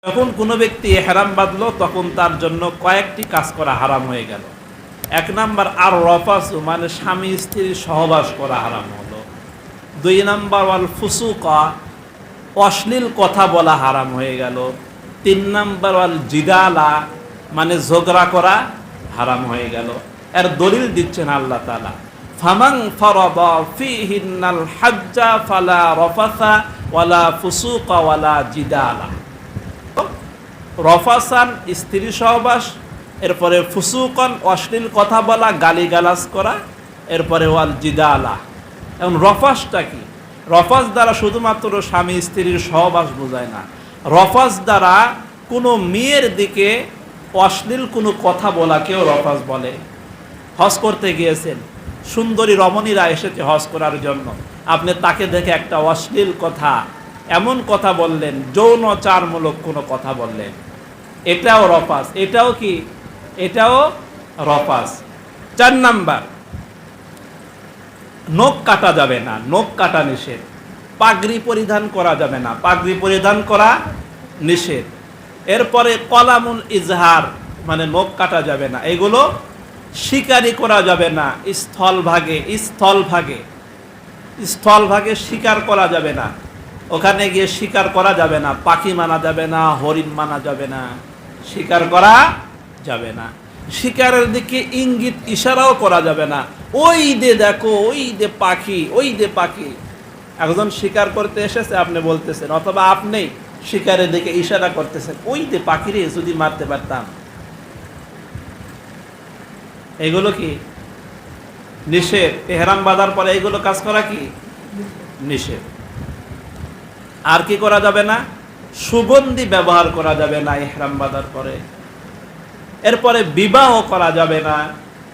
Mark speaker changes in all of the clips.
Speaker 1: যখন কোনো ব্যক্তি ইহরাম বাঁধলো তখন তার জন্য কয়েকটি কাজ করা হারাম হয়ে গেল। এক নাম্বার আর রফাসু, মানে স্বামী স্ত্রীর সহবাস করা হারাম হলো। দুই নাম্বার ওয়াল ফুসুকা, অশ্লীল কথা বলা হারাম হয়ে গেল। তিন নাম্বার ওয়াল জিদালা, মানে ঝগড়া করা হারাম হয়ে গেল। এর দলিল দিচ্ছেন আল্লাহ তাআলা, ফামান ফারাদা ফীহিন্নাল হাজ্জা ফালা রফাসা ওয়ালা ফুসুকা ওয়ালা জিদালা। রফাসান স্ত্রী সহবাস, এরপরে ফুসুকন অশ্লীল কথা বলা, গালিগালাজ করা, এরপরে ওয়াল জিদালা। এখন রফাসটা কি? রফাস দ্বারা শুধুমাত্র স্বামী স্ত্রীর সহবাস বোঝায় না। রফাস দ্বারা কোনো মেয়ের দিকে অশ্লীল কোনো কথা বলাকেও রফাস বলে। হজ করতে গিয়েছেন, সুন্দরী রমণীরা এসেছে হজ করার জন্য, আপনি তাকে দেখে একটা অশ্লীল কথা, এমন কথা বললেন, যৌনাচারমূলক কোনো কথা বললেন, এটাও রফাস। এটাও কি? এটাও রফাস। 4 নাম্বার, নখ কাটা যাবে না, নখ কাটা নিষেধ। পাগড়ি পরিধান করা যাবে না, পাগড়ি পরিধান করা নিষেধ। এরপরে কলামুল ইজহার, মানে নখ কাটা যাবে না। এগুলো শিকারি করা যাবে না, স্থলভাগে শিকার করা যাবে না। ওখানে গিয়ে শিকার করা যাবে না, পাখি মানা যাবে না, হরিণ মানা যাবে না, শিকার করা যাবে না। শিকারের দিকে ইঙ্গিত ইশারাও করা যাবে না, ওই দে দেখো, ওই দে পাখি, ওই দে পাখি। একজন শিকার করতে এসেছে, আপনি বলতেছেন, অথবা আপনি শিকারের দিকে ইশারা করতেছেন, ওই দে পাখি রে, যদি মারতে পারতাম। এগুলো কি? নিষেধ। ইহরাম বাঁধার পরে এগুলো কাজ করা কি? নিষেধ। আর কি করা যাবে না? সুগন্ধি ব্যবহার করা যাবে না ইহরাম বাঁধার পরে। এরপরে বিবাহ করা যাবে না।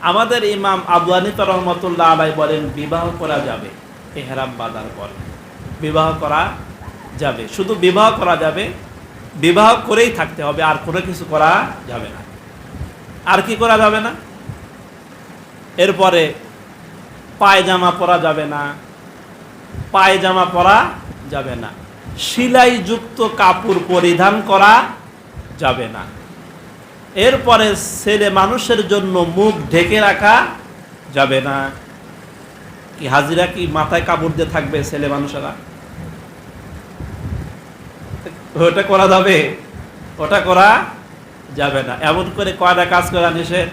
Speaker 1: আমাদের ইমাম আবু হানিফা রহমাতুল্লাহ আলাইহি বলেন বিবাহ করা যাবে ইহরাম বাঁধার পরে, বিবাহ করা যাবে। শুধু বিবাহ করা যাবে, বিবাহ করেই থাকতে হবে, আর কোনো কিছু করা যাবে না। আর কি করা যাবে না? এরপরে পায়জামা পরা যাবে না, পায়জামা পরা যাবে না। সেলাইযুক্ত কাপড় পরিধান করা যাবে না। এরপরে ছেলে মানুষের জন্য মুখ ঢেকে রাখা যাবে না। কি হাজিরা কি মাথায় কাপড় দিয়ে থাকবে ছেলে মানুষেরা? ওটা করা যাবে? ওটা করা যাবে না। এমন করে কয়টা কাজ করা নিষেধ?